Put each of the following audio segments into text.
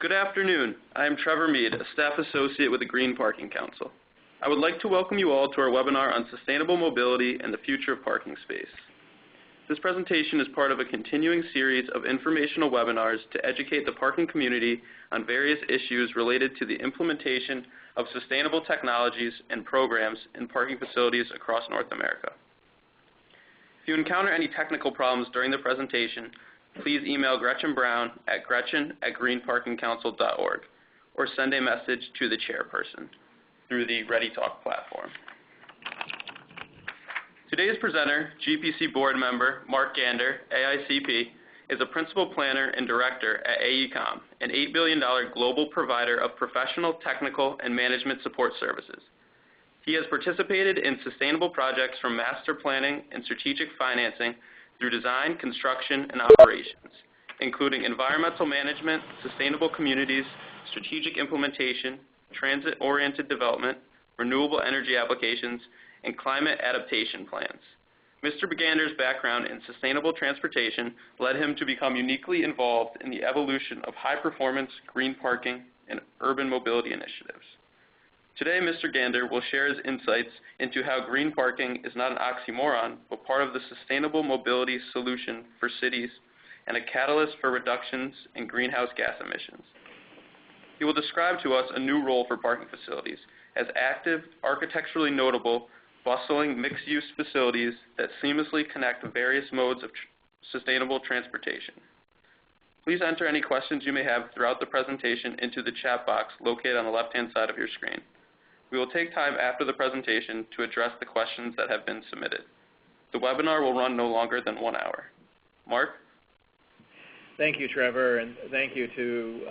Good afternoon. I am Trevor Mead, a staff associate with the Green Parking Council. I would like to welcome you all to our webinar on sustainable mobility and the future of parking space. This presentation is part of a continuing series of informational webinars to educate the parking community on various issues related to the implementation of sustainable technologies and programs in parking facilities across North America. If you encounter any technical problems during the presentation, please email Gretchen Brown at gretchen@greenparkingcouncil.org or send a message to the chairperson through the ReadyTalk platform. Today's presenter, GPC board member Mark Gander, AICP, is a principal planner and director at AECOM, an $8 billion global provider of professional, technical, and management support services. He has participated in sustainable projects from master planning and strategic financing through design, construction, and operations, including environmental management, sustainable communities, strategic implementation, transit-oriented development, renewable energy applications, and climate adaptation plans. Mr. Gander's background in sustainable transportation led him to become uniquely involved in the evolution of high-performance green parking and urban mobility initiatives. Today, Mr. Gander will share his insights into how green parking is not an oxymoron, but part of the sustainable mobility solution for cities and a catalyst for reductions in greenhouse gas emissions. He will describe to us a new role for parking facilities as active, architecturally notable, bustling mixed-use facilities that seamlessly connect various modes of sustainable transportation. Please enter any questions you may have throughout the presentation into the chat box located on the left-hand side of your screen. We will take time after the presentation to address the questions that have been submitted. The webinar will run no longer than 1 hour. Mark? Thank you, Trevor, and thank you to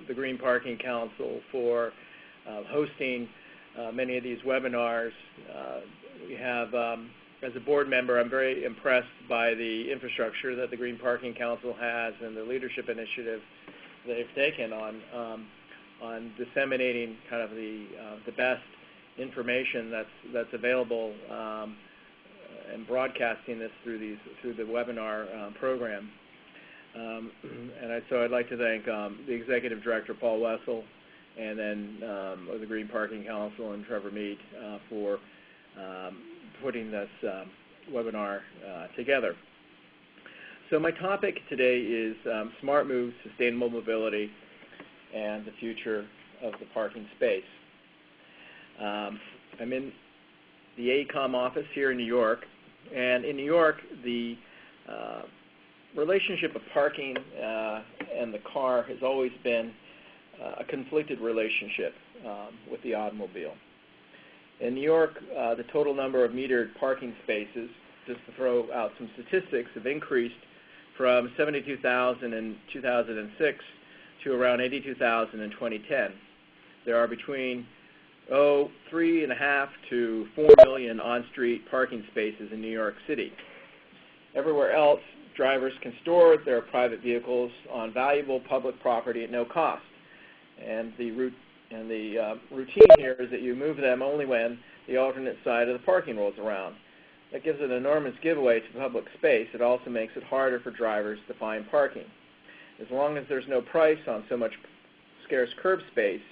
the Green Parking Council for hosting many of these webinars. We have, as a board member, I'm very impressed by the infrastructure that the Green Parking Council has and the leadership initiative they've taken on disseminating kind of the best information that's available and broadcasting this through the webinar program. So I'd like to thank the Executive Director, Paul Wessel, and then the Green Parking Council and Trevor Mead for putting this webinar together. So my topic today is smart moves, sustainable mobility, and the future of the parking space. I'm in the AECOM office here in New York, and in New York, the relationship of parking and the car has always been a conflicted relationship with the automobile. In New York, the total number of metered parking spaces, just to throw out some statistics, have increased from 72,000 in 2006 to around 82,000 in 2010. There are between 3.5 to 4 million on-street parking spaces in New York City. Everywhere else, drivers can store their private vehicles on valuable public property at no cost. And the routine here is that you move them only when the alternate side of the parking rolls around. That gives an enormous giveaway to public space. It also makes it harder for drivers to find parking. As long as there's no price on so much scarce curb space,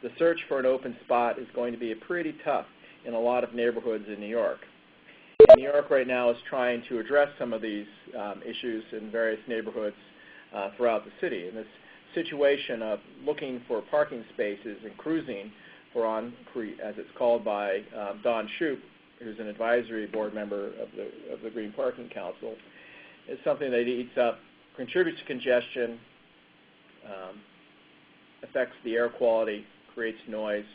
the search for an open spot is going to be pretty tough in a lot of neighborhoods in New York. And New York right now is trying to address some of these issues in various neighborhoods throughout the city. And this situation of looking for parking spaces and cruising for on-street, as it's called by Don Shoup, who's an advisory board member of the Green Parking Council, is something that eats up, contributes to congestion, affects the air quality, creates noise,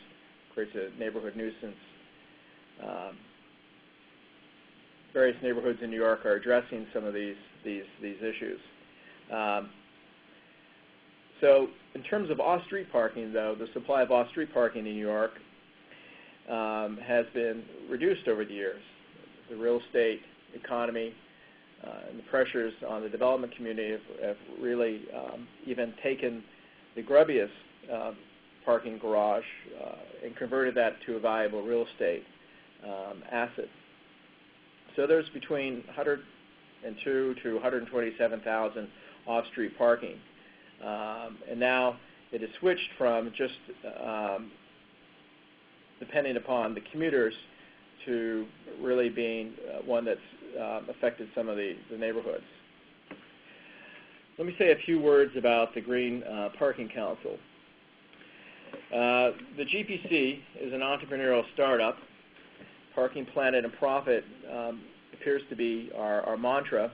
creates a neighborhood nuisance. Various neighborhoods in New York are addressing some of these issues. So in terms of off-street parking, though, the supply of off-street parking in New York has been reduced over the years. The real estate economy and the pressures on the development community have really even taken the grubbiest parking garage and converted that to a valuable real estate asset. So there's between 102 to 127,000 off-street parking. And now it has switched from just depending upon the commuters to really being one that's affected some of the neighborhoods. Let me say a few words about the Green Parking Council. The GPC is an entrepreneurial startup. Parking, Planet, and Profit appears to be our mantra.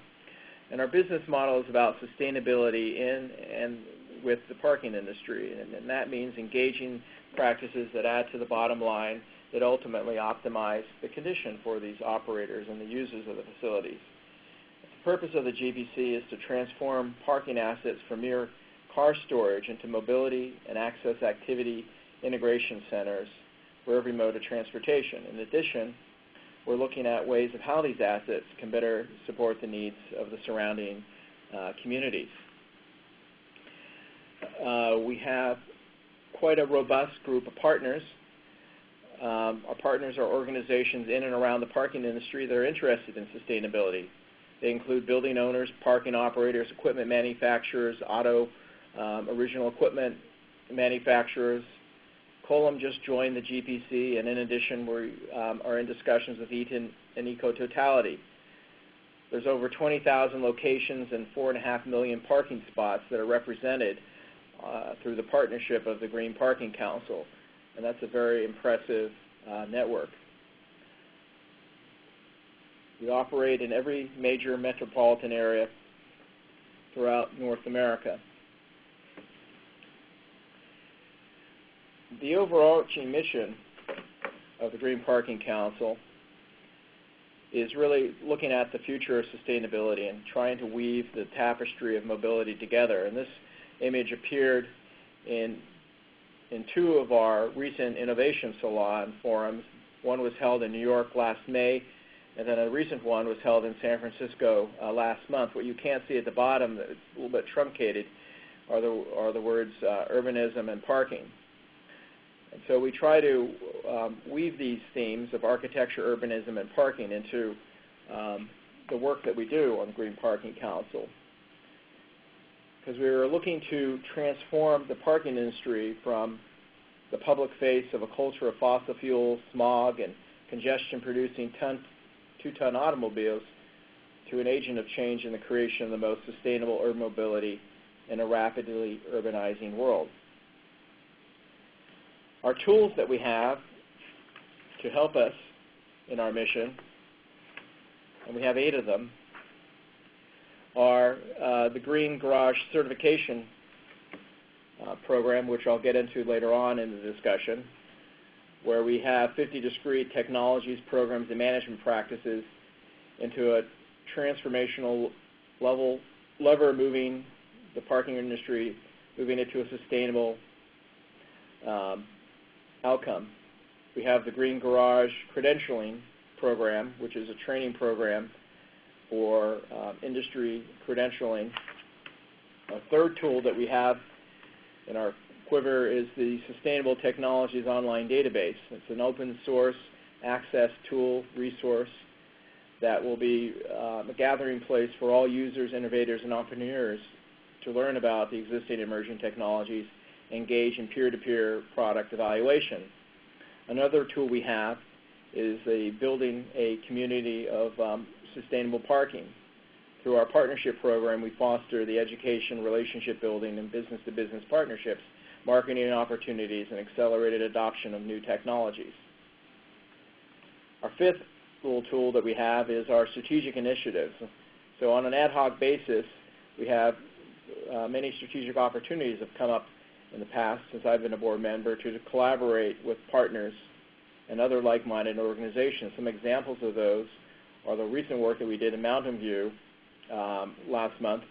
And our business model is about sustainability in and with the parking industry. And that means engaging practices that add to the bottom line that ultimately optimize the condition for these operators and the users of the facilities. The purpose of the GPC is to transform parking assets from mere car storage into mobility and access activity integration centers for every mode of transportation. In addition, we're looking at ways of how these assets can better support the needs of the surrounding communities. We have quite a robust group of partners. Our partners are organizations in and around the parking industry that are interested in sustainability. They include building owners, parking operators, equipment manufacturers, auto original equipment manufacturers. Colum just joined the GPC, and in addition, we are in discussions with Eaton and EcoTotality. There's over 20,000 locations and 4.5 million parking spots that are represented through the partnership of the Green Parking Council, and that's a very impressive network. We operate in every major metropolitan area throughout North America. The overarching mission of the Green Parking Council is really looking at the future of sustainability and trying to weave the tapestry of mobility together. And this image appeared in two of our recent Innovation Salon forums. One was held in New York last May, and then a recent one was held in San Francisco last month. What you can't see at the bottom, it's a little bit truncated, are the words urbanism and parking. And so we try to weave these themes of architecture, urbanism, and parking into the work that we do on the Green Parking Council. Because we were looking to transform the parking industry from the public face of a culture of fossil fuels, smog, and congestion-producing two-ton automobiles to an agent of change in the creation of the most sustainable urban mobility in a rapidly urbanizing world. Our tools that we have to help us in our mission, and we have 8 of them, are the Green Garage Certification program, which I'll get into later on in the discussion, where we have 50 discrete technologies, programs, and management practices into a transformational lever moving the parking industry, moving it to a sustainable outcome. We have the Green Garage Credentialing program, which is a training program for industry credentialing. A third tool that we have in our quiver is the Sustainable Technologies Online Database. It's an open source access tool resource that will be a gathering place for all users, innovators, and entrepreneurs to learn about the existing emerging technologies, engage in peer-to-peer product evaluation. Another tool we have is building a community of sustainable parking. Through our partnership program, we foster the education, relationship building, and business-to-business partnerships, marketing opportunities, and accelerated adoption of new technologies. Our 5th little tool that we have is our strategic initiatives. So on an ad hoc basis, we have many strategic opportunities have come up in the past since I've been a board member to collaborate with partners and other like-minded organizations. Some examples of those are the recent work that we did in Mountain View last month,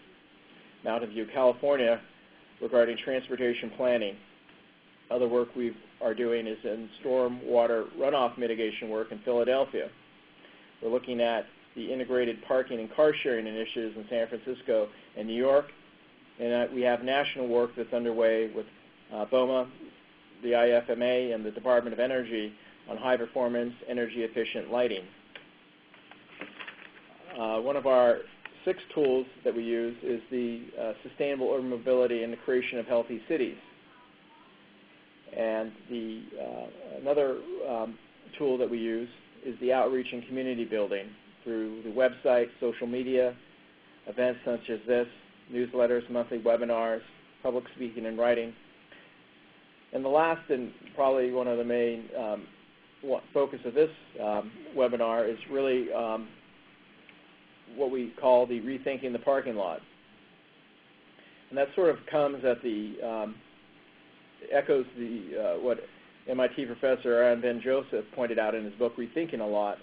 Mountain View, California, regarding transportation planning. Other work we are doing is in storm water runoff mitigation work in Philadelphia. We're looking at the integrated parking and car sharing initiatives in San Francisco and New York. And we have national work that's underway with BOMA, the IFMA, and the Department of Energy on high-performance, energy-efficient lighting. One of our 6 tools that we use is the Sustainable Urban Mobility and the Creation of Healthy Cities. And another tool that we use is the outreach and community building through the website, social media, events such as this, newsletters, monthly webinars, public speaking and writing. And the last, and probably one of the main focus of this webinar, is really what we call the rethinking the parking lot. And that sort of comes at the, echoes the, what MIT professor Aaron Ben Joseph pointed out in his book, Rethinking a Lot,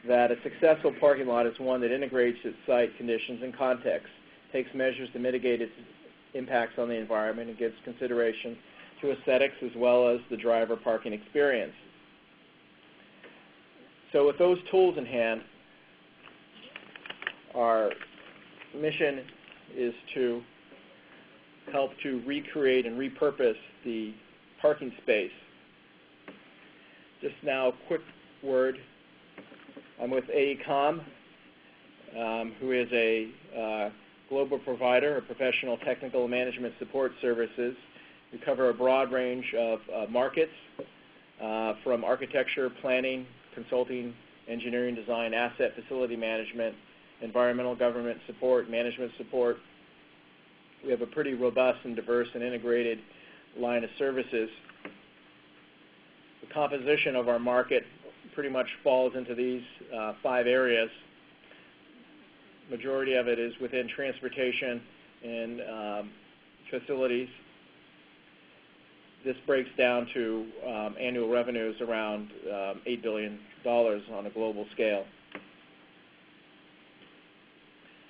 that a successful parking lot is one that integrates its site conditions and context, takes measures to mitigate its impacts on the environment, and gives consideration to aesthetics as well as the driver parking experience. So with those tools in hand, our mission is to help to recreate and repurpose the parking space. Just now, a quick word. I'm with AECOM, who is a global provider of professional technical management support services. We cover a broad range of markets, from architecture, planning, consulting, engineering design, asset facility management, environmental government support, management support. We have a pretty robust and diverse and integrated line of services. The composition of our market pretty much falls into these 5 areas. Majority of it is within transportation and facilities. This breaks down to annual revenues around $8 billion on a global scale.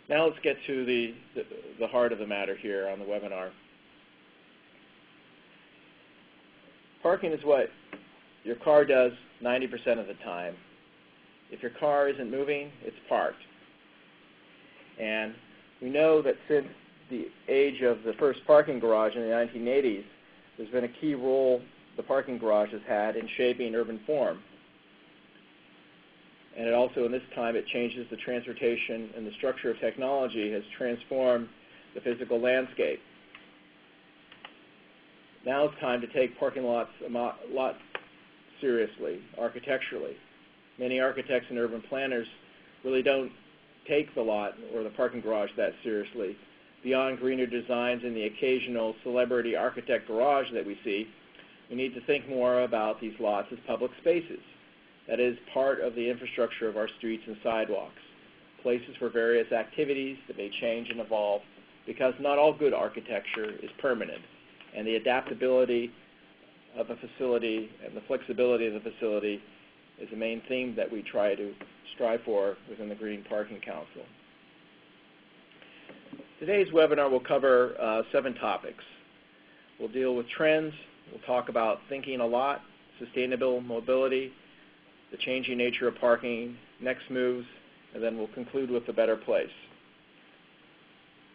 Now let's get to the heart of the matter here on the webinar. Parking is what your car does 90% of the time. If your car isn't moving, it's parked. And we know that since the age of the first parking garage in the 1980s, there's been a key role the parking garage has had in shaping urban form. And it also, in this time, it changes the transportation, and the structure of technology has transformed the physical landscape. Now it's time to take parking lots a lot seriously, architecturally. Many architects and urban planners really don't take the lot or the parking garage that seriously. Beyond greener designs and the occasional celebrity architect garage that we see, we need to think more about these lots as public spaces. That is part of the infrastructure of our streets and sidewalks, places for various activities that may change and evolve, because not all good architecture is permanent, and the adaptability of a facility and the flexibility of the facility is the main theme that we try to strive for within the Green Parking Council. Today's webinar will cover 7 topics. We'll deal with trends, we'll talk about thinking a lot, sustainable mobility, the changing nature of parking, next moves, and then we'll conclude with a better place.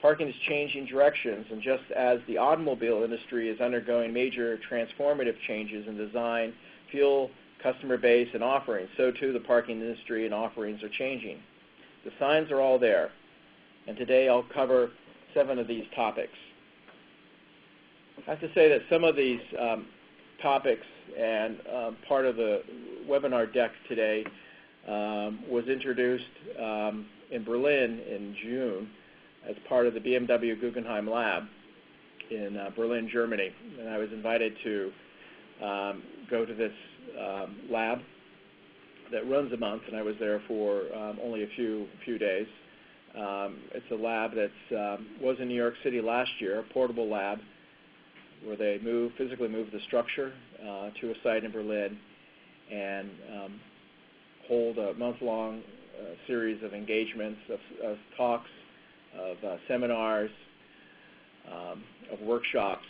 Parking is changing directions, and just as the automobile industry is undergoing major transformative changes in design, fuel, customer base, and offerings, so too the parking industry and offerings are changing. The signs are all there, and today I'll cover 7 of these topics. I have to say that some of these topics and part of the webinar deck today was introduced in Berlin in June as part of the BMW Guggenheim Lab in Berlin, Germany. And I was invited to go to this lab that runs a month, and I was there for only a few days. It's a lab that was in New York City last year, a portable lab, where they physically move the structure to a site in Berlin and hold a month-long series of engagements, of talks, of seminars, of workshops,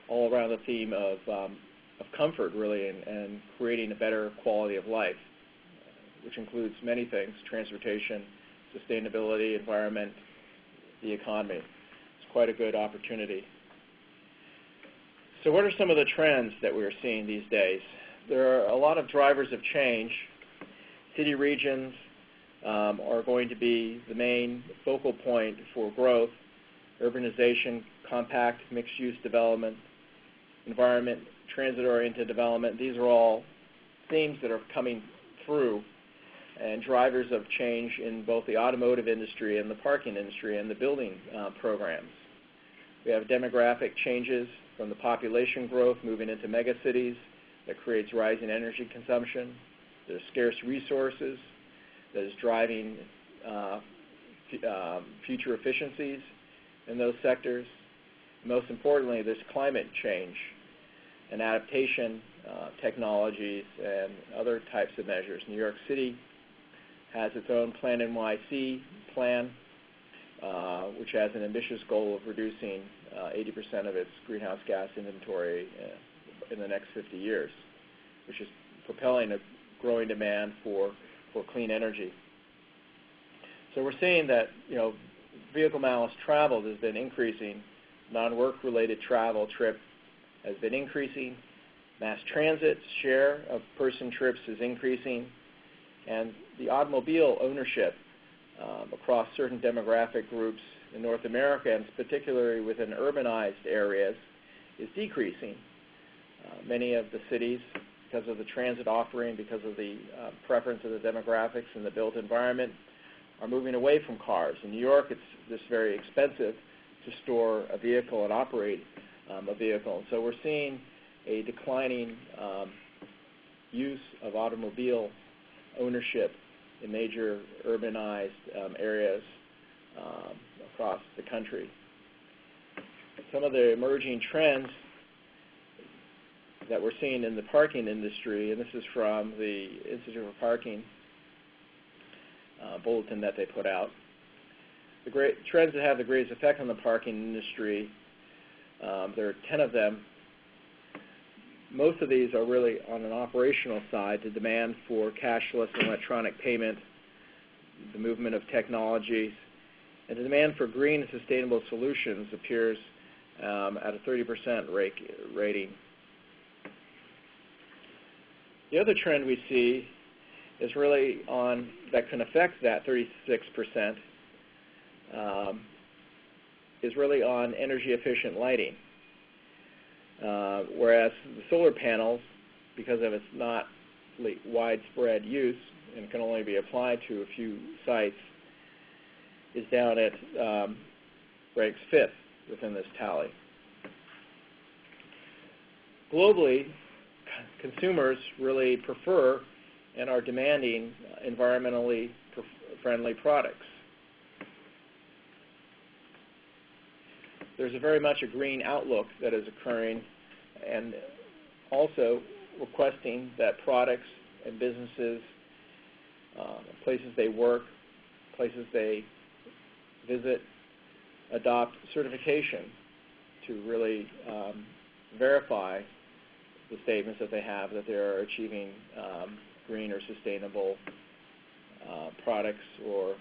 all around the theme of comfort, really, and creating a better quality of life, which includes many things: transportation, sustainability, environment, the economy. It's quite a good opportunity. So what are some of the trends that we're seeing these days? There are a lot of drivers of change. City regions are going to be the main focal point for growth. Urbanization, compact, mixed-use development, environment, transit-oriented development. These are all themes that are coming through and drivers of change in both the automotive industry and the parking industry and the building programs. We have demographic changes from the population growth moving into megacities that creates rising energy consumption. There's scarce resources that is driving future efficiencies in those sectors. Most importantly, there's climate change and adaptation technologies and other types of measures. New York City has its own Plan NYC plan, which has an ambitious goal of reducing 80% of its greenhouse gas inventory in the next 50 years, which is propelling a growing demand for clean energy. So we're seeing that vehicle miles traveled has been increasing, non-work-related travel trip has been increasing, mass transit's share of person trips is increasing, and the automobile ownership across certain demographic groups in North America, and particularly within urbanized areas, is decreasing. Many of the cities, because of the transit offering, because of the preference of the demographics and the built environment, are moving away from cars. In New York, it's just very expensive to store a vehicle and operate a vehicle. So we're seeing a declining use of automobile ownership in major urbanized areas across the country. Some of the emerging trends that we're seeing in the parking industry, and this is from the Institute for Parking bulletin that they put out. The great trends that have the greatest effect on the parking industry, there are 10 of them. Most of these are really on an operational side, the demand for cashless and electronic payment, the movement of technologies, and the demand for green and sustainable solutions appears at a 30% rating. The other trend we see is really on, that can affect that 36%, is really on energy efficient lighting. Whereas the solar panels, because of its not widespread use and can only be applied to a few sites, is down at ranks 5th within this tally. Globally, consumers really prefer and are demanding environmentally friendly products. There's very much a green outlook that is occurring, and also requesting that products and businesses, places they work, places they visit, adopt certification to really verify the statements that they have that they are achieving green or sustainable products or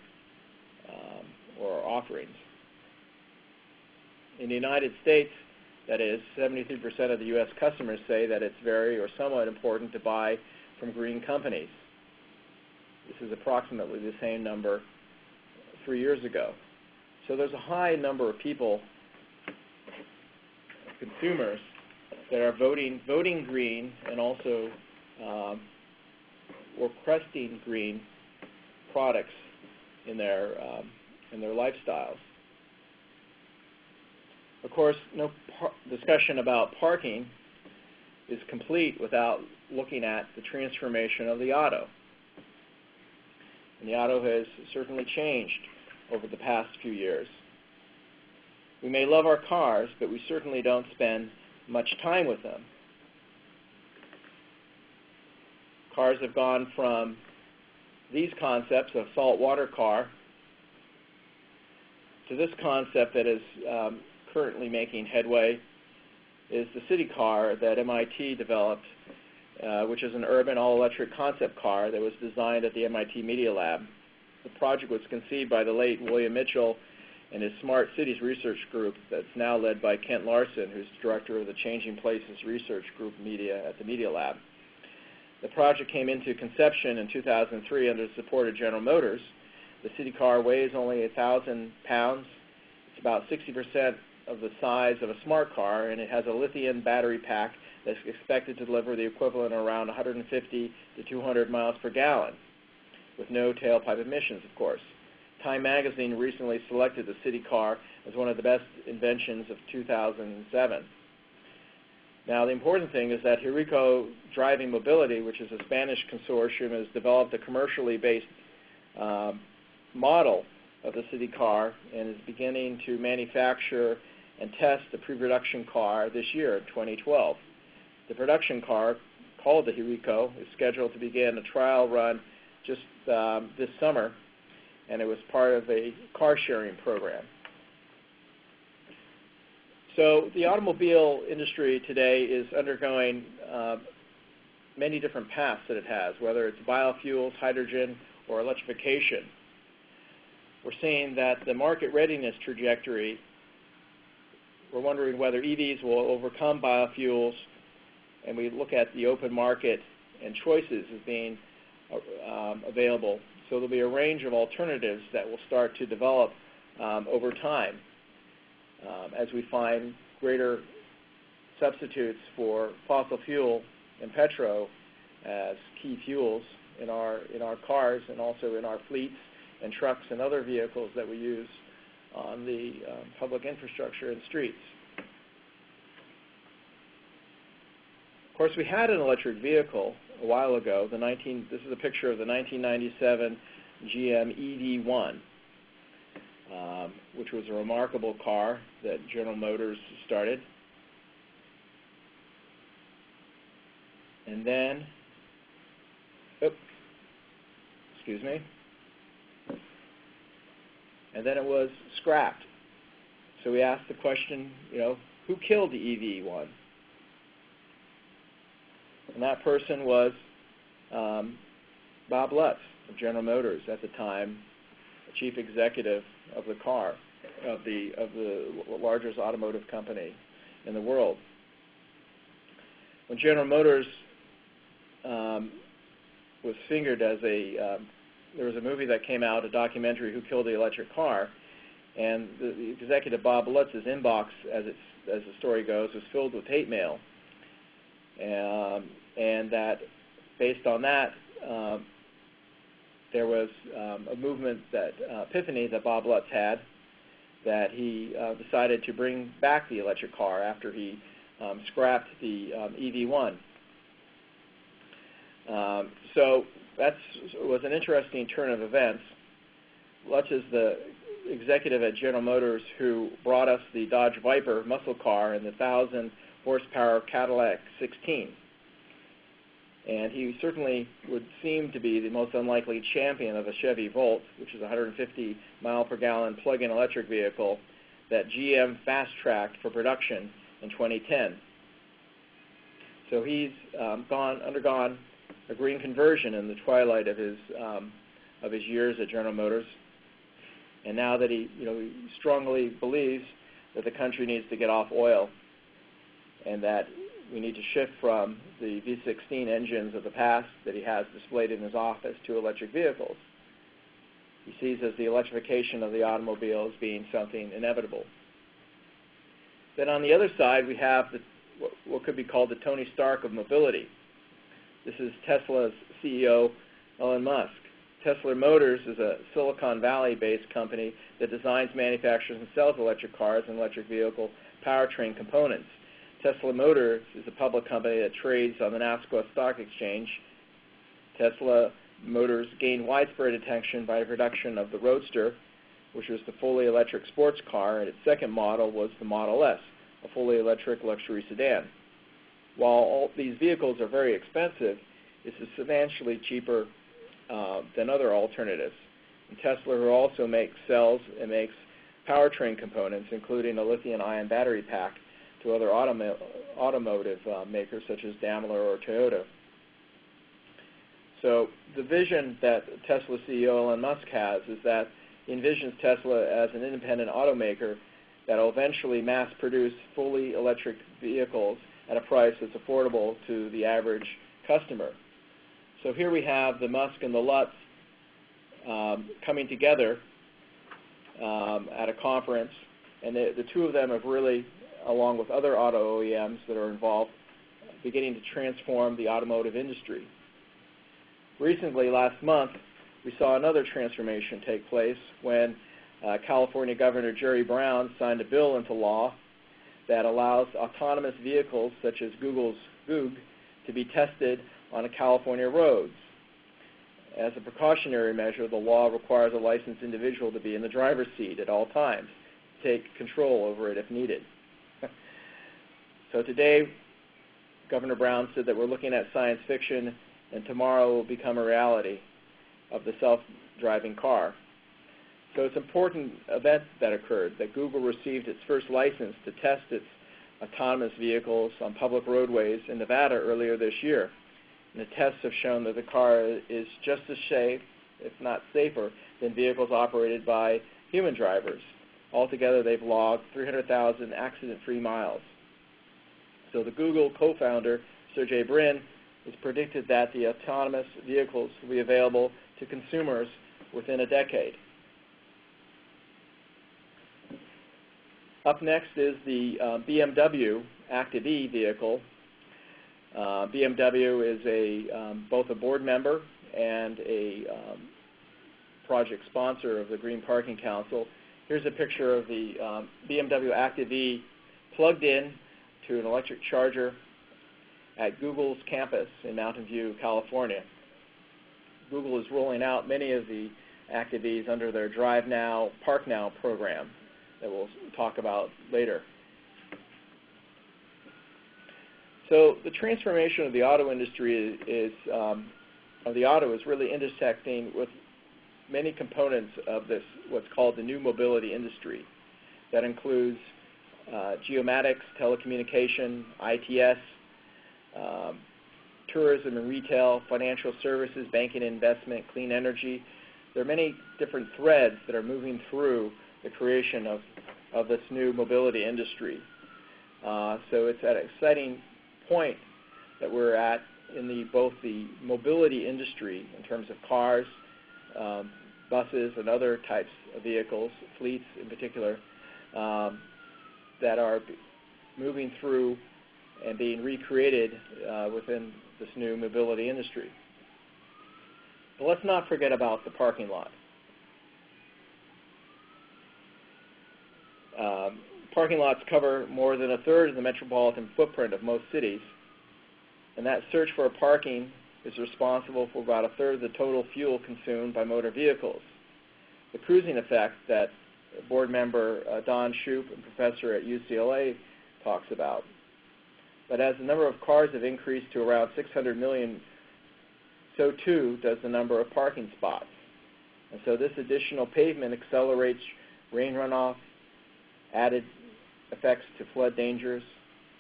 offerings. In the United States, that is, 73% of the U.S. customers say that it's very or somewhat important to buy from green companies. This is approximately the same number 3 years ago. So there's a high number of people, consumers, that are voting green and also requesting green products in their lifestyles. Of course, no discussion about parking is complete without looking at the transformation of the auto. And the auto has certainly changed over the past few years. We may love our cars, but we certainly don't spend much time with them. Cars have gone from these concepts of saltwater car to this concept that is currently making headway, is the city car that MIT developed, which is an urban all-electric concept car that was designed at the MIT Media Lab. The project was conceived by the late William Mitchell and his Smart Cities Research Group that's now led by Kent Larson, who's director of the Changing Places Research Group Media at the Media Lab. The project came into conception in 2003 under the support of General Motors. The city car weighs only 1,000 pounds. It's about 60% of the size of a smart car, and it has a lithium battery pack that's expected to deliver the equivalent of around 150 to 200 miles per gallon, with no tailpipe emissions, of course. Time magazine recently selected the city car as one of the best inventions of 2007. Now, the important thing is that Hirico Driving Mobility, which is a Spanish consortium, has developed a commercially based model of the city car and is beginning to manufacture and test the pre-production car this year, in 2012. The production car, called the Hirico, is scheduled to begin a trial run just this summer, and it was part of a car-sharing program. So the automobile industry today is undergoing many different paths that it has, whether it's biofuels, hydrogen, or electrification. We're seeing that the market readiness trajectory, we're wondering whether EVs will overcome biofuels, and we look at the open market and choices as being available. So there'll be a range of alternatives that will start to develop over time as we find greater substitutes for fossil fuel and petro as key fuels in our cars and also in our fleets and trucks and other vehicles that we use on the public infrastructure and streets. Of course, we had an electric vehicle a while ago. This is a picture of the 1997 GM EV1, which was a remarkable car that General Motors started. And then, and then it was scrapped. So we asked the question, who killed the EV1? And that person was Bob Lutz of General Motors, at the time chief executive of the car, of the largest automotive company in the world. When General Motors was fingered as there was a movie that came out, a documentary, Who Killed the Electric Car, and the executive Bob Lutz's inbox, as the story goes, was filled with hate mail, and that based on that, there was a movement, that epiphany that Bob Lutz had, that he decided to bring back the electric car after he scrapped the EV1. So that was an interesting turn of events. Lutz is the executive at General Motors who brought us the Dodge Viper muscle car and the 1,000-horsepower Cadillac 16. And he certainly would seem to be the most unlikely champion of a Chevy Volt, which is a 150-mile-per-gallon plug-in electric vehicle that GM fast-tracked for production in 2010. So he's undergone a green conversion in the twilight of his years at General Motors, and now that he strongly believes that the country needs to get off oil, and that we need to shift from the V16 engines of the past that he has displayed in his office to electric vehicles. He sees as the electrification of the automobile as being something inevitable. Then on the other side, we have what could be called the Tony Stark of mobility. This is Tesla's CEO, Elon Musk. Tesla Motors is a Silicon Valley-based company that designs, manufactures, and sells electric cars and electric vehicle powertrain components. Tesla Motors is a public company that trades on the Nasdaq Stock Exchange. Tesla Motors gained widespread attention by the production of the Roadster, which was the fully electric sports car, and its second model was the Model S, a fully electric luxury sedan. While all these vehicles are very expensive, it's substantially cheaper than other alternatives. And Tesla, who also makes cells and makes powertrain components, including a lithium-ion battery pack, to other automotive makers such as Daimler or Toyota. So the vision that Tesla CEO Elon Musk has is that he envisions Tesla as an independent automaker that will eventually mass produce fully electric vehicles at a price that's affordable to the average customer. So here we have the Musk and the Lutz coming together at a conference And the two of them have really, along with other auto OEMs that are involved, beginning to transform the automotive industry. Recently, last month, we saw another transformation take place when California Governor Jerry Brown signed a bill into law that allows autonomous vehicles, such as Google's Goog, to be tested on California roads. As a precautionary measure, the law requires a licensed individual to be in the driver's seat at all times, to take control over it if needed. So today, Governor Brown said that we're looking at science fiction, and tomorrow will become a reality of the self-driving car. So it's an important event that occurred, that Google received its first license to test its autonomous vehicles on public roadways in Nevada earlier this year. And the tests have shown that the car is just as safe, if not safer, than vehicles operated by human drivers. Altogether, they've logged 300,000 accident-free miles. So the Google co-founder, Sergey Brin, has predicted that the autonomous vehicles will be available to consumers within a decade. Up next is the BMW Active E vehicle. BMW is both a board member and a project sponsor of the Green Parking Council. Here's a picture of the BMW Active E plugged in to an electric charger at Google's campus in Mountain View, California. Google is rolling out many of the Active E's under their Drive Now, Park Now program that we'll talk about later. So the transformation of the auto industry is really intersecting with many components of this, what's called the new mobility industry. That includes geomatics, telecommunication, ITS, tourism and retail, financial services, banking and investment, clean energy. There are many different threads that are moving through the creation of this new mobility industry. So it's at an exciting point that we're at in both the mobility industry in terms of cars, buses, and other types of vehicles, fleets in particular, that are moving through and being recreated within this new mobility industry. But let's not forget about the parking lot. Parking lots cover more than a third of the metropolitan footprint of most cities, and that search for parking is responsible for about a third of the total fuel consumed by motor vehicles. The cruising effect that board member Don Shoup, a professor at UCLA, talks about. But as the number of cars have increased to around 600 million, so too does the number of parking spots. And so this additional pavement accelerates rain runoff, added effects to flood dangers.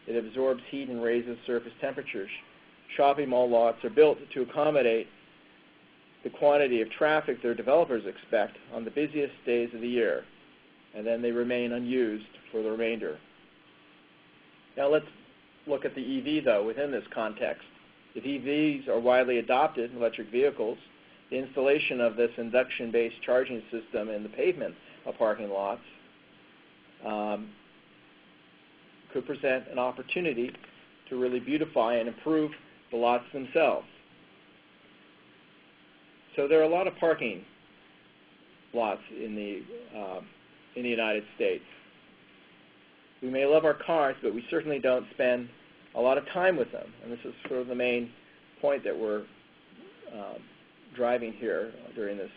It absorbs heat and raises surface temperatures. Shopping mall lots are built to accommodate the quantity of traffic their developers expect on the busiest days of the year, and then they remain unused for the remainder. Now let's look at the EV, though, within this context. If EVs are widely adopted, electric vehicles, the installation of this induction-based charging system in the pavement of parking lots could present an opportunity to really beautify and improve the lots themselves. So there are a lot of parking lots in the United States. We may love our cars, but we certainly don't spend a lot of time with them. And this is sort of the main point that we're driving here during this.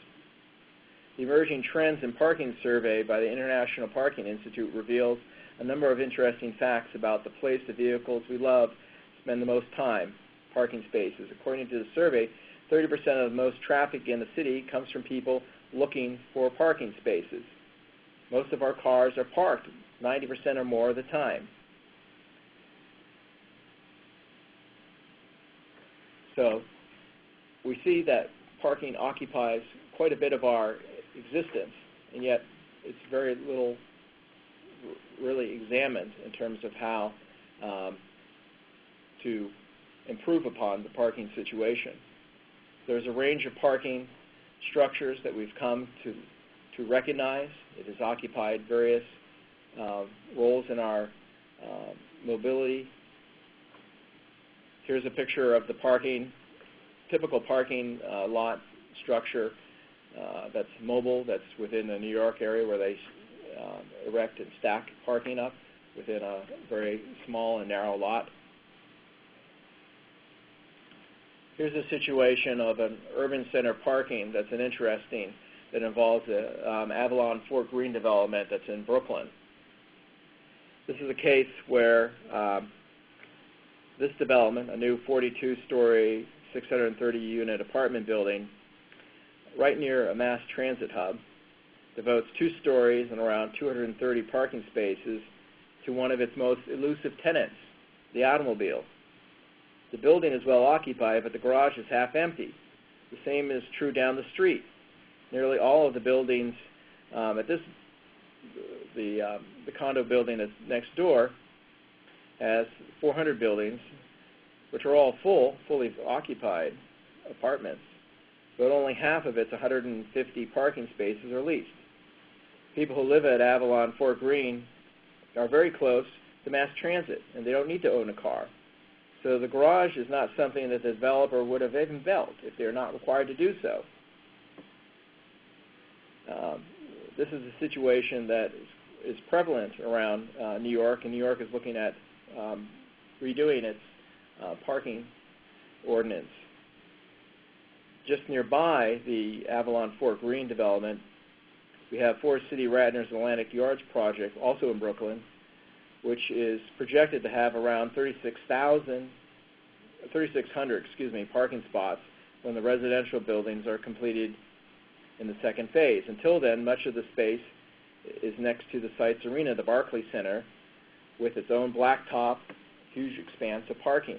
The Emerging Trends in Parking survey by the International Parking Institute reveals a number of interesting facts about the place the vehicles we love spend the most time, parking spaces. According to the survey, 30% of the most traffic in the city comes from people looking for parking spaces. Most of our cars are parked 90% or more of the time. So we see that parking occupies quite a bit of our existence, and yet it's very little really examined in terms of how to improve upon the parking situation. There's a range of parking structures that we've come to recognize. It has occupied various roles in our mobility. Here's a picture of the typical parking lot structure that's mobile, that's within the New York area where they erect and stack parking up within a very small and narrow lot. Here's a situation of an urban center parking that involves the Avalon Fort Greene development that's in Brooklyn. This is a case where this development, a new 42-story, 630-unit apartment building right near a mass transit hub, devotes 2 stories and around 230 parking spaces to one of its most elusive tenants, the automobile. The building is well occupied, but the garage is half empty. The same is true down the street. Nearly all of the buildings the condo building that's next door has 400 buildings, which are all fully occupied apartments, but only half of its 150 parking spaces are leased. People who live at Avalon Fort Greene are very close to mass transit, and they don't need to own a car. So the garage is not something that the developer would have even built if they're not required to do so. This is a situation that is prevalent around New York, and New York is looking at redoing its parking ordinance. Just nearby the Avalon Fort Greene development, we have Forest City Radnor's Atlantic Yards project, also in Brooklyn, which is projected to have around 3,600 parking spots when the residential buildings are completed in the second phase. Until then, much of the space is next to the site's arena, the Barclays Center, with its own blacktop, huge expanse of parking.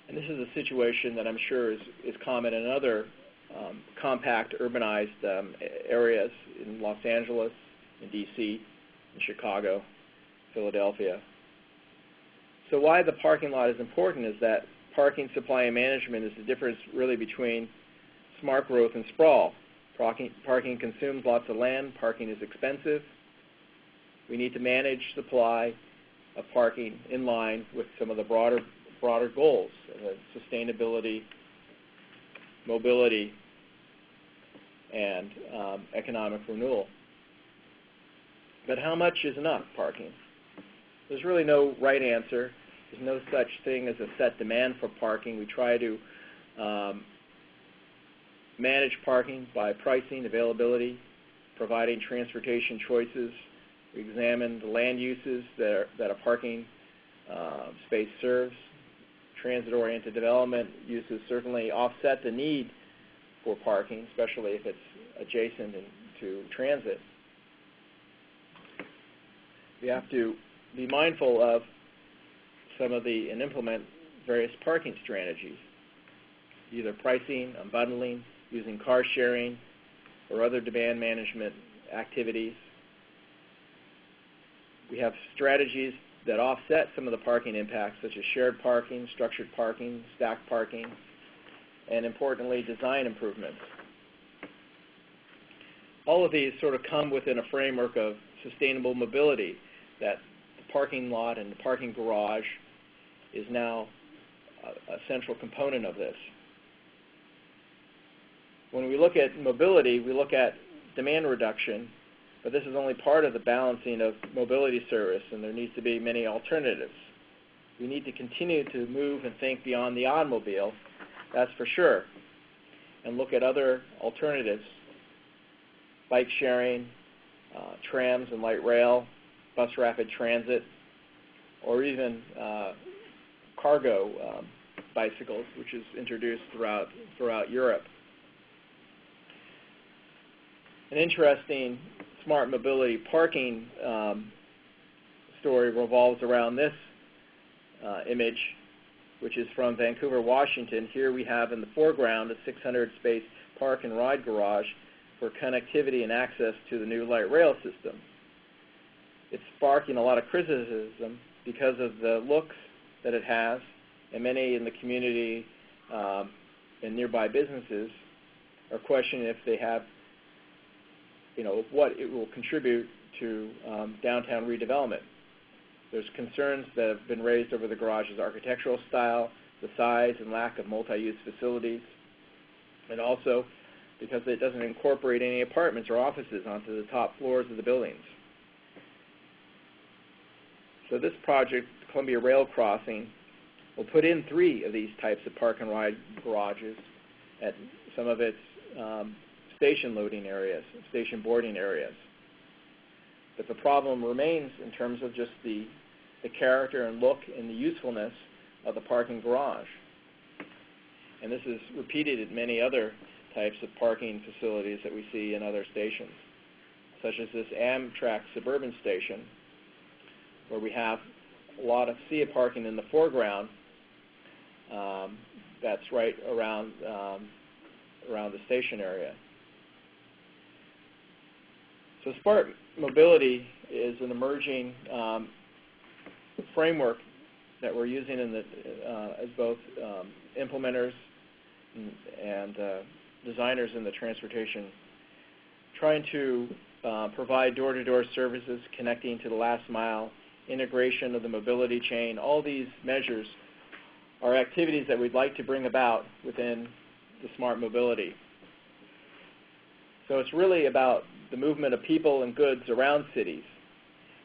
And this is a situation that I'm sure is common in other compact urbanized areas in Los Angeles, in D.C., in Chicago, Philadelphia. So why the parking lot is important is that parking supply and management is the difference really between smart growth and sprawl. Parking consumes lots of land. Parking is expensive. We need to manage supply of parking in line with some of the broader goals, sustainability, mobility, and economic renewal. But how much is enough parking? There's really no right answer. There's no such thing as a set demand for parking. We try to manage parking by pricing, availability, providing transportation choices. We examine the land uses that a parking space serves. Transit-oriented development uses certainly offset the need for parking, especially if it's adjacent to transit. We have to be mindful of and implement various parking strategies, either pricing, unbundling, using car sharing, or other demand management activities. We have strategies that offset some of the parking impacts, such as shared parking, structured parking, stacked parking, and importantly, design improvements. All of these sort of come within a framework of sustainable mobility, that the parking lot and the parking garage is now a central component of this. When we look at mobility, we look at demand reduction, but this is only part of the balancing of mobility service, and there needs to be many alternatives. We need to continue to move and think beyond the automobile, that's for sure, and look at other alternatives, bike sharing, trams and light rail, bus rapid transit, or even cargo bicycles, which is introduced throughout Europe. An interesting smart mobility parking story revolves around this image, which is from Vancouver, Washington. Here we have in the foreground a 600-space park and ride garage for connectivity and access to the new light rail system. It's sparking a lot of criticism because of the looks that it has, and many in the community and nearby businesses are questioning if they have what it will contribute to downtown redevelopment. There's concerns that have been raised over the garage's architectural style, the size and lack of multi-use facilities, and also because it doesn't incorporate any apartments or offices onto the top floors of the buildings. So this project, Columbia Rail Crossing, will put in 3 of these types of park and ride garages at some of its station loading areas, station boarding areas. But the problem remains in terms of just the character and look and the usefulness of the parking garage. And this is repeated at many other types of parking facilities that we see in other stations, such as this Amtrak suburban station, where we have a lot of sea parking in the foreground. That's right around the station area. So smart mobility is an emerging framework that we're using as both implementers and designers in the transportation, trying to provide door-to-door services connecting to the last mile, integration of the mobility chain. All these measures are activities that we'd like to bring about within the smart mobility. So it's really about the movement of people and goods around cities,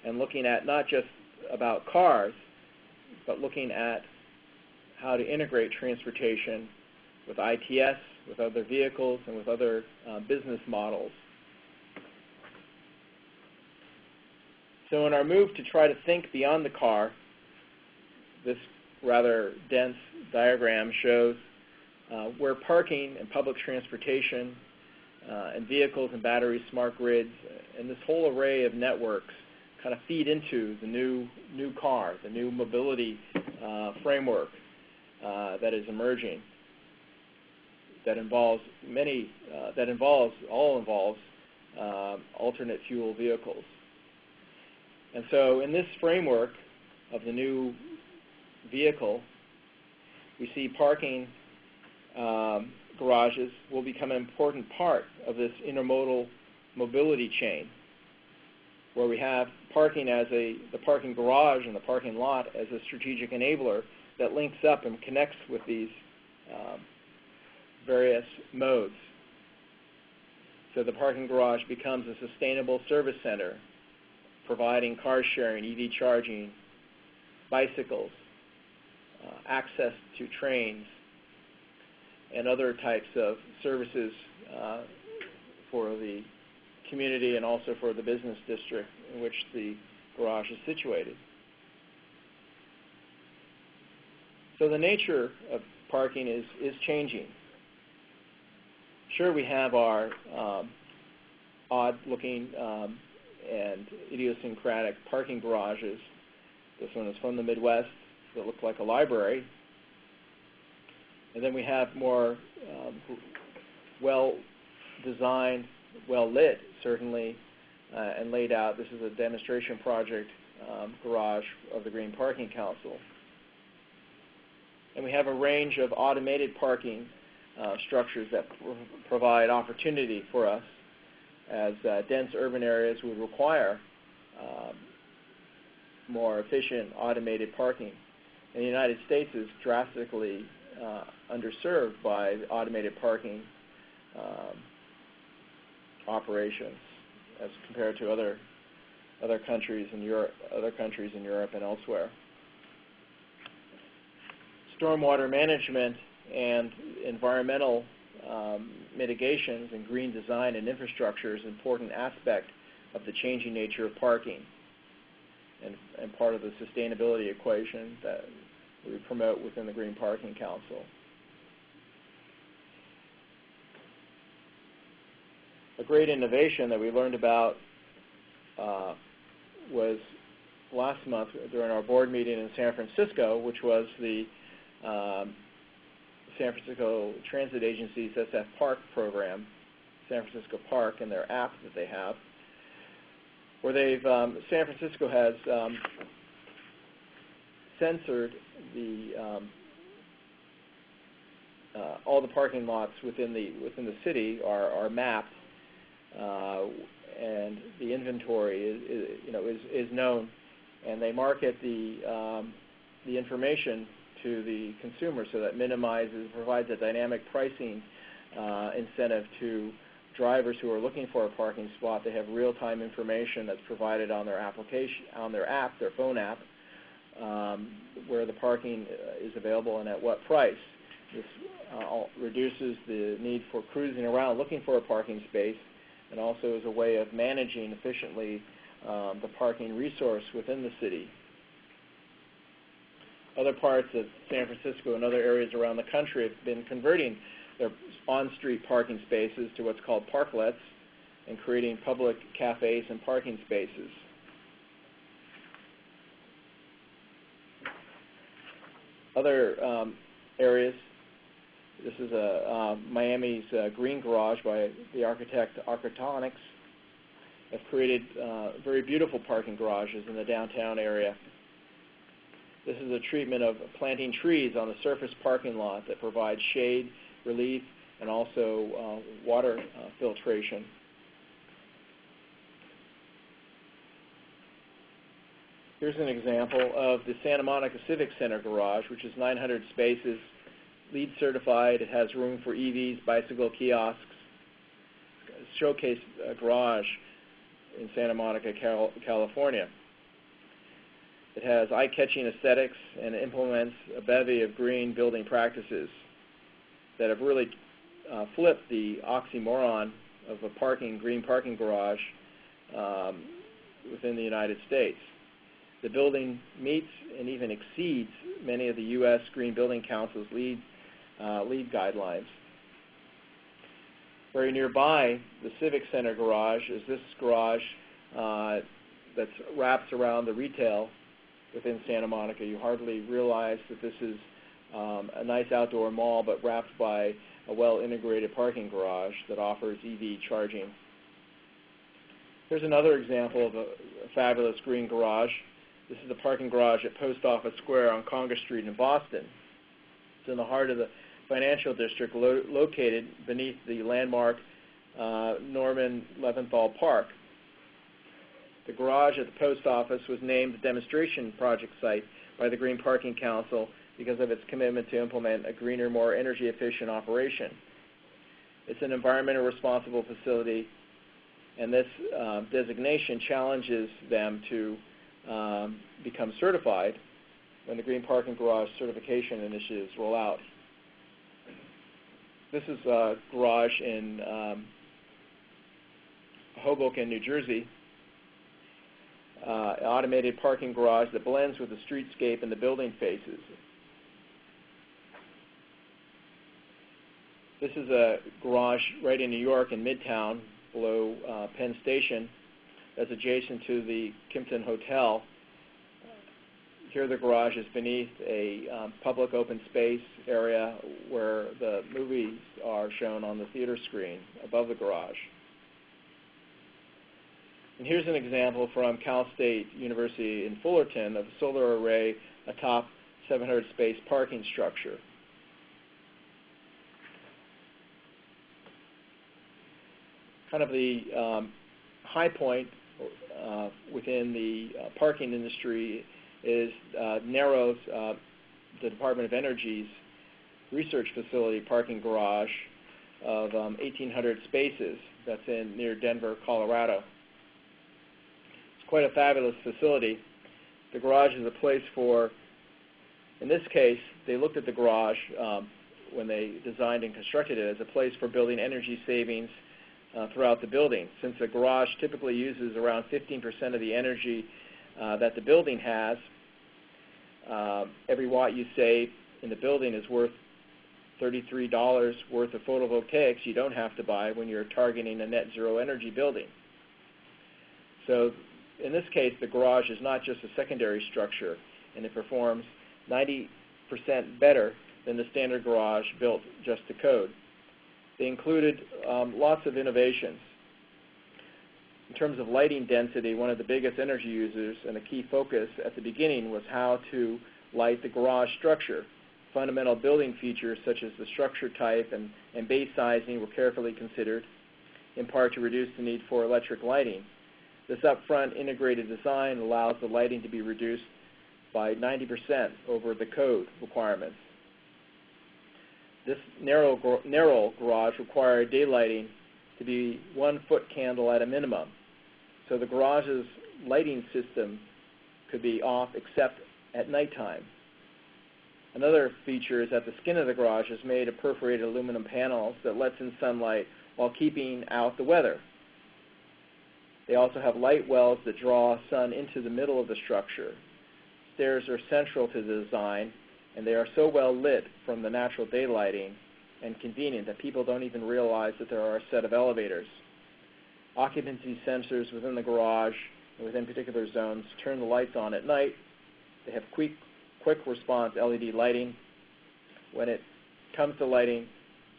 and looking at not just about cars, but looking at how to integrate transportation with ITS, with other vehicles, and with other business models. So in our move to try to think beyond the car, this rather dense diagram shows where parking and public transportation and vehicles and battery smart grids and this whole array of networks kind of feed into the new car, the new mobility framework that is emerging, that involves alternate fuel vehicles. And so in this framework of the new vehicle, we see parking garages will become an important part of this intermodal mobility chain, where we have parking as the parking garage and the parking lot as a strategic enabler that links up and connects with these various modes. So the parking garage becomes a sustainable service center, providing car sharing, EV charging, bicycles, access to trains, and other types of services for the community and also for the business district in which the garage is situated. So the nature of parking is changing. Sure, we have our odd-looking and idiosyncratic parking garages. This one is from the Midwest that look like a library. And then we have more well-designed, well-lit, certainly, and laid out. This is a demonstration project garage of the Green Parking Council. And we have a range of automated parking structures that provide opportunity for us as dense urban areas would require more efficient automated parking. And the United States is drastically underserved by automated parking operations as compared to other countries in Europe, and elsewhere. Stormwater management and environmental mitigations and green design and infrastructure is an important aspect of the changing nature of parking and part of the sustainability equation that we promote within the Green Parking Council. A great innovation that we learned about was last month during our board meeting in San Francisco, which was the San Francisco Transit Agency's SF Park program, San Francisco Park, and their app that they have, where San Francisco has censored all the parking lots within the city are mapped, and the inventory is known, and they market the information to the consumer so that provides a dynamic pricing incentive to drivers who are looking for a parking spot. They have real-time information that's provided on their application, on their app, their phone app, where the parking is available and at what price. This reduces the need for cruising around looking for a parking space, and also is a way of managing efficiently the parking resource within the city. Other parts of San Francisco and other areas around the country have been converting their on-street parking spaces to what's called parklets and creating public cafes and parking spaces. Other areas, this is Miami's Green Garage by the architect Architectonics, have created very beautiful parking garages in the downtown area. This is a treatment of planting trees on the surface parking lot that provides shade, relief, and also water filtration. Here's an example of the Santa Monica Civic Center garage, which is 900 spaces, LEED certified. It has room for EVs, bicycle kiosks. It's a showcase garage in Santa Monica, California. It has eye-catching aesthetics and implements a bevy of green building practices that have really flipped the oxymoron of a green parking garage within the United States. The building meets and even exceeds many of the U.S. Green Building Council's LEED guidelines. Very nearby, the Civic Center garage is this garage that wraps around the retail within Santa Monica. You hardly realize that this is a nice outdoor mall, but wrapped by a well-integrated parking garage that offers EV charging. Here's another example of a fabulous green garage. This is the parking garage at Post Office Square on Congress Street in Boston. It's in the heart of the financial district, located beneath the landmark Norman Leventhal Park. The garage at the post office was named the demonstration project site by the Green Parking Council because of its commitment to implement a greener, more energy-efficient operation. It's an environmentally responsible facility, and this designation challenges them to become certified when the Green Parking Garage certification initiatives roll out. This is a garage in Hoboken, New Jersey. An automated parking garage that blends with the streetscape and the building faces. This is a garage right in New York in Midtown, below Penn Station, that's adjacent to the Kimpton Hotel. Here the garage is beneath a public open space area where the movies are shown on the theater screen above the garage. And here's an example from Cal State University in Fullerton of a solar array atop 700 space parking structure. Kind of the high point within the parking industry is NREL's, the Department of Energy's research facility parking garage of 1,800 spaces that's near Denver, Colorado. It's quite a fabulous facility. The garage is a place for, in this case, they looked at the garage when they designed and constructed it as a place for building energy savings throughout the building. Since the garage typically uses around 15% of the energy that the building has, every watt you save in the building is worth $33 worth of photovoltaics you don't have to buy when you're targeting a net zero energy building. So in this case, the garage is not just a secondary structure, and it performs 90% better than the standard garage built just to code. They included lots of innovations. In terms of lighting density, one of the biggest energy users and a key focus at the beginning was how to light the garage structure. Fundamental building features such as the structure type and base sizing were carefully considered. in part to reduce the need for electric lighting. This upfront integrated design allows the lighting to be reduced by 90% over the code requirements. This narrow garage required daylighting to be 1 foot candle at a minimum, so the garage's lighting system could be off except at nighttime. Another feature is that the skin of the garage is made of perforated aluminum panels that lets in sunlight while keeping out the weather. They also have light wells that draw sun into the middle of the structure. Stairs are central to the design, and they are so well lit from the natural daylighting and convenient that people don't even realize that there are a set of elevators. Occupancy sensors within the garage and within particular zones turn the lights on at night. They have quick response LED lighting. When it comes to lighting,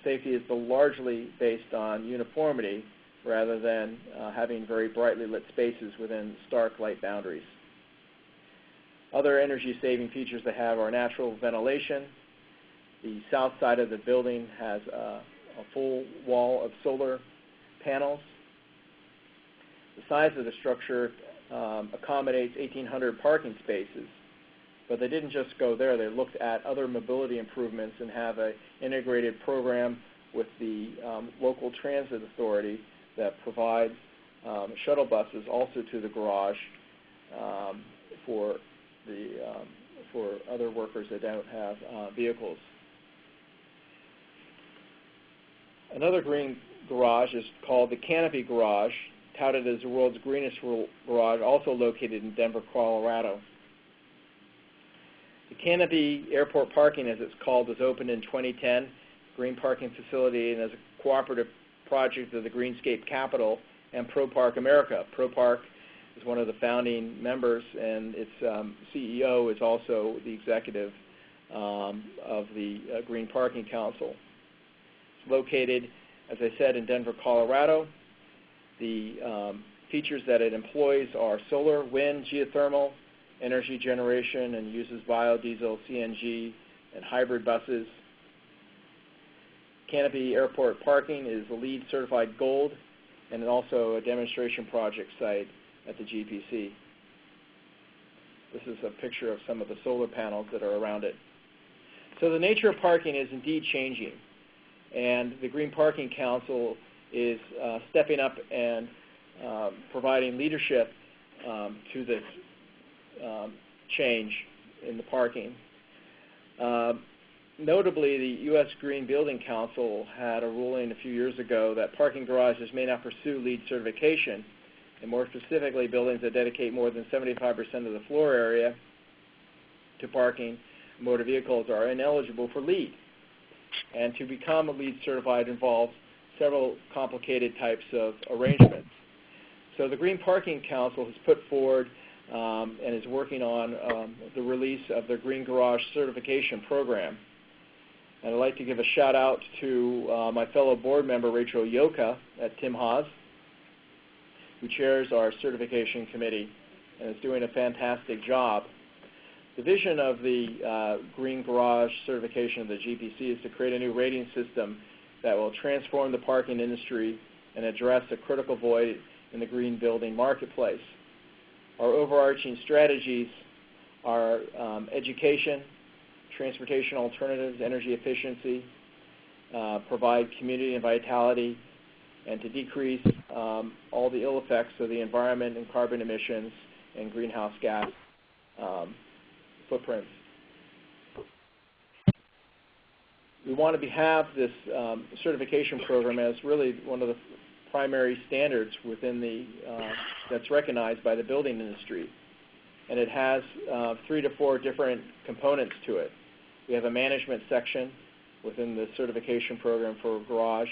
safety is largely based on uniformity rather than having very brightly lit spaces within stark light boundaries. Other energy-saving features they have are natural ventilation. The south side of the building has a full wall of solar panels. The size of the structure accommodates 1,800 parking spaces, but they didn't just go there. They looked at other mobility improvements and have an integrated program with the local transit authority that provides shuttle buses also to the garage for other workers that don't have vehicles. Another green garage is called the Canopy Garage, touted as the world's greenest garage, also located in Denver, Colorado. The Canopy Airport Parking, as it's called, was opened in 2010, green parking facility, and as a cooperative project of the Greenscape Capital and ProPark America. ProPark is one of the founding members, and its CEO is also the executive of the Green Parking Council. It's located, as I said, in Denver, Colorado. The features that it employs are solar, wind, geothermal, energy generation, and uses biodiesel, CNG, and hybrid buses. Canopy Airport Parking is a LEED certified gold and also a demonstration project site at the GPC. This is a picture of some of the solar panels that are around it. So the nature of parking is indeed changing, and the Green Parking Council is stepping up and providing leadership to this change in the parking. Notably, the U.S. Green Building Council had a ruling a few years ago that parking garages may not pursue LEED certification, and more specifically, buildings that dedicate more than 75% of the floor area to parking motor vehicles are ineligible for LEED. And to become a LEED certified involves several complicated types of arrangements. So the Green Parking Council has put forward and is working on the release of the Green Garage Certification Program. And I'd like to give a shout out to my fellow board member, Rachel Yoka at Tim Haas, who chairs our certification committee and is doing a fantastic job. The vision of the Green Garage certification of the GPC is to create a new rating system that will transform the parking industry and address a critical void in the green building marketplace. Our overarching strategies are education, transportation alternatives, energy efficiency, provide community and vitality, and to decrease all the ill effects of the environment and carbon emissions and greenhouse gas footprints. We want to have this certification program as really one of the primary standards within the that's recognized by the building industry, and it has 3 to 4 different components to it. We have a management section within the certification program for a garage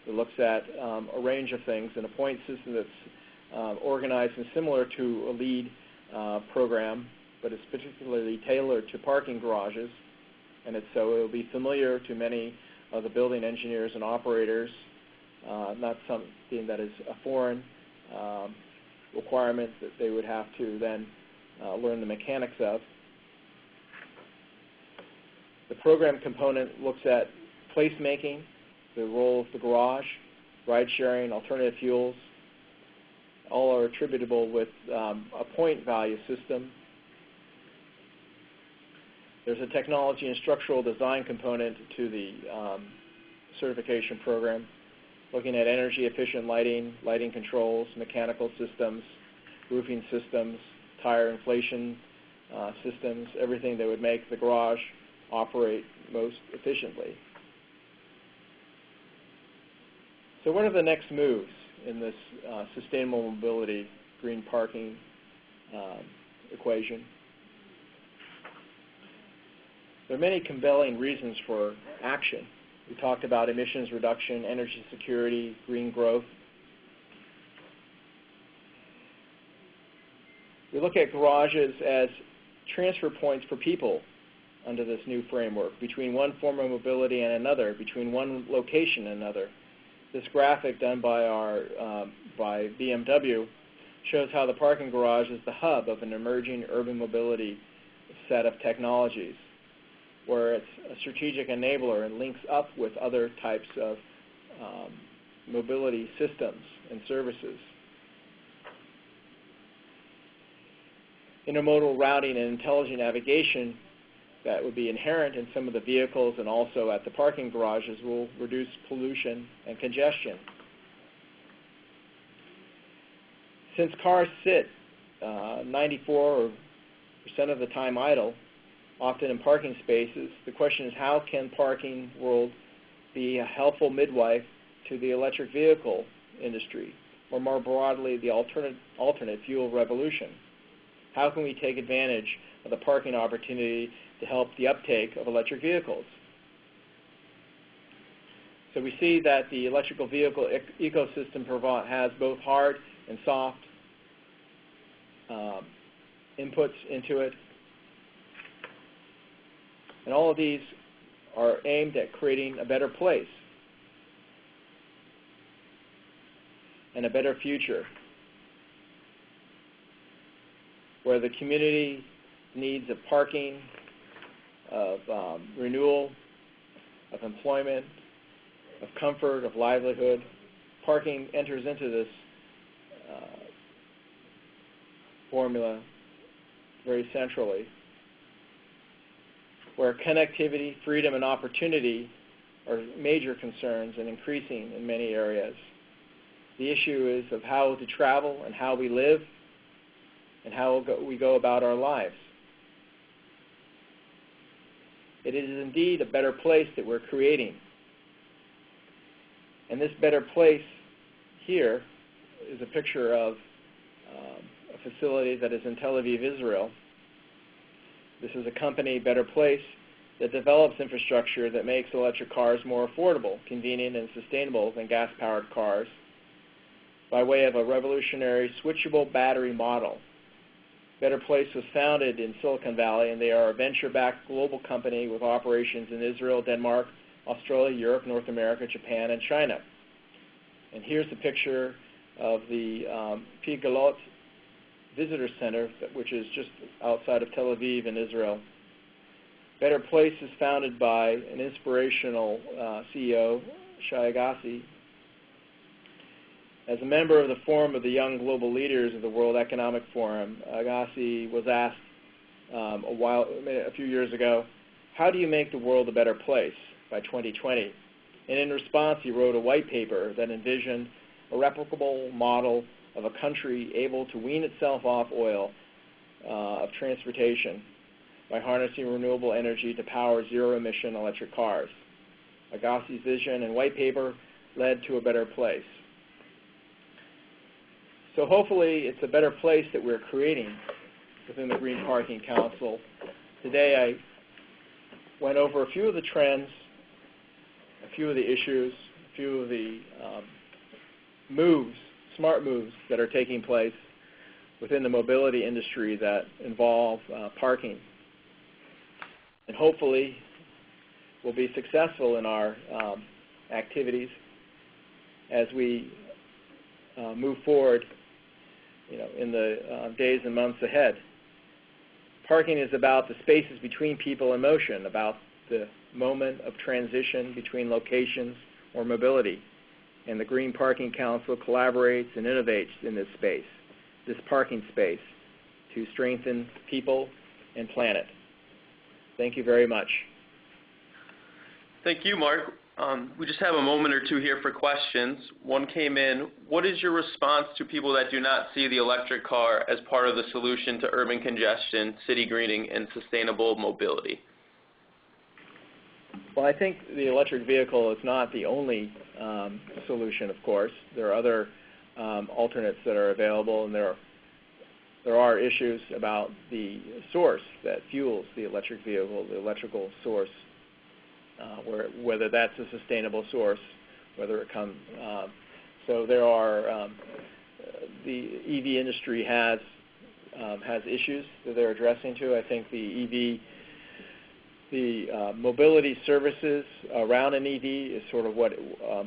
that looks at a range of things, and a point system that's organized and similar to a LEED program, but it's particularly tailored to parking garages, and so it will be familiar to many of the building engineers and operators, not something that is a foreign requirement that they would have to then learn the mechanics of. The program component looks at placemaking, the role of the garage, ride sharing, alternative fuels, all are attributable with a point value system. There's a technology and structural design component to the certification program, looking at energy efficient lighting, lighting controls, mechanical systems, roofing systems, tire inflation systems, everything that would make the garage operate most efficiently. So what are the next moves in this sustainable mobility green parking equation? There are many compelling reasons for action. We talked about emissions reduction, energy security, green growth. We look at garages as transfer points for people under this new framework, between one form of mobility and another, between one location and another. This graphic done by by BMW shows how the parking garage is the hub of an emerging urban mobility set of technologies, where it's a strategic enabler and links up with other types of mobility systems and services. Intermodal routing and intelligent navigation that would be inherent in some of the vehicles and also at the parking garages will reduce pollution and congestion. Since cars sit 94% of the time idle, often in parking spaces, the question is, how can parking world be a helpful midwife to the electric vehicle industry, or more broadly, the alternate fuel revolution? How can we take advantage of the parking opportunity to help the uptake of electric vehicles? So we see that the electrical vehicle ecosystem has both hard and soft inputs into it. And all of these are aimed at creating a better place and a better future, where the community needs of parking, of renewal, of employment, of comfort, of livelihood. Parking enters into this formula very centrally, where connectivity, freedom, and opportunity are major concerns and increasing in many areas. The issue is of how to travel and how we live and how we go about our lives. It is indeed a better place that we're creating. And this better place here is a picture of a facility that is in Tel Aviv, Israel. This is a company, Better Place, that develops infrastructure that makes electric cars more affordable, convenient, and sustainable than gas-powered cars by way of a revolutionary switchable battery model. Better Place was founded in Silicon Valley, and they are a venture-backed global company with operations in Israel, Denmark, Australia, Europe, North America, Japan, and China. And here's a picture of the Pi Galot Visitor Center, which is just outside of Tel Aviv in Israel. Better Place is founded by an inspirational CEO, Shai Agassi. As a member of the Forum of the Young Global Leaders of the World Economic Forum, Agassi was asked a few years ago, how do you make the world a better place by 2020? And in response, he wrote a white paper that envisioned a replicable model of a country able to wean itself off oil of transportation by harnessing renewable energy to power zero-emission electric cars. Agassi's vision and white paper led to a better place. So hopefully it's a better place that we're creating within the Green Parking Council. Today I went over a few of the trends, a few of the issues, a few of the smart moves that are taking place within the mobility industry that involve parking. And hopefully we'll be successful in our activities as we move forward in the days and months ahead. Parking is about the spaces between people and motion, about the moment of transition between locations or mobility. and the Green Parking Council collaborates and innovates in this space, this parking space, to strengthen people and planet. Thank you very much. Thank you, Mark. We just have a moment or two here for questions. One came in. What is your response to people that do not see the electric car as part of the solution to urban congestion, city greening, and sustainable mobility? Well, I think the electric vehicle is not the only solution, of course. There are other alternates that are available, and there are issues about the source that fuels the electric vehicle, the electrical source, whether that's a sustainable source, whether it comes. So there are the EV industry has issues that they're addressing too. I think the mobility services around an EV is sort of what,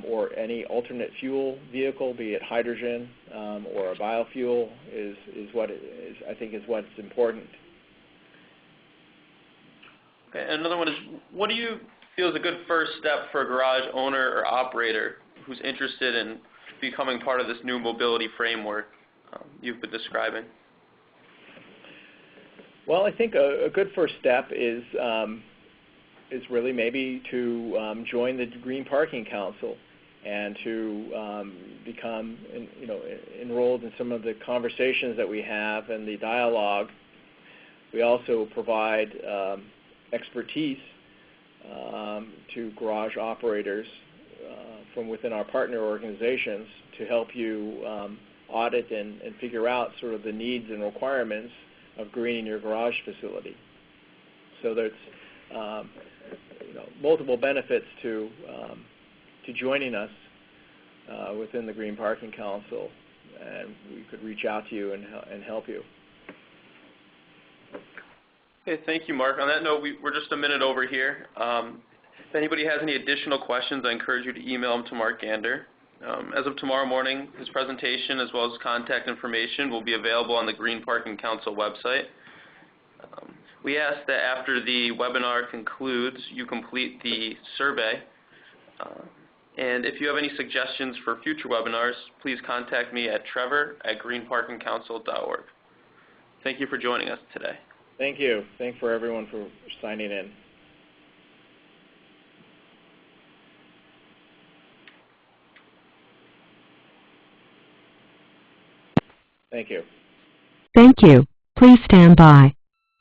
or any alternate fuel vehicle, be it hydrogen or a biofuel, is what I think is what's important. Okay, another one is, what do you feel is a good first step for a garage owner or operator who's interested in becoming part of this new mobility framework you've been describing? Well, I think a good first step is really maybe to join the Green Parking Council and to become enrolled in some of the conversations that we have and the dialogue. We also provide expertise to garage operators from within our partner organizations to help you audit and figure out sort of the needs and requirements of greening your garage facility. So there's multiple benefits to joining us within the Green Parking Council, and we could reach out to you and help you. Okay, thank you, Mark. On that note, we're just a minute over here. If anybody has any additional questions, I encourage you to email them to Mark Gander. As of tomorrow morning, his presentation as well as contact information will be available on the Green Parking Council website. We ask that after the webinar concludes, you complete the survey. And if you have any suggestions for future webinars, please contact me at trevor@greenparkingcouncil.org. Thank you for joining us today. Thank you. Thanks for everyone for signing in. Thank you. Thank you. Please stand by.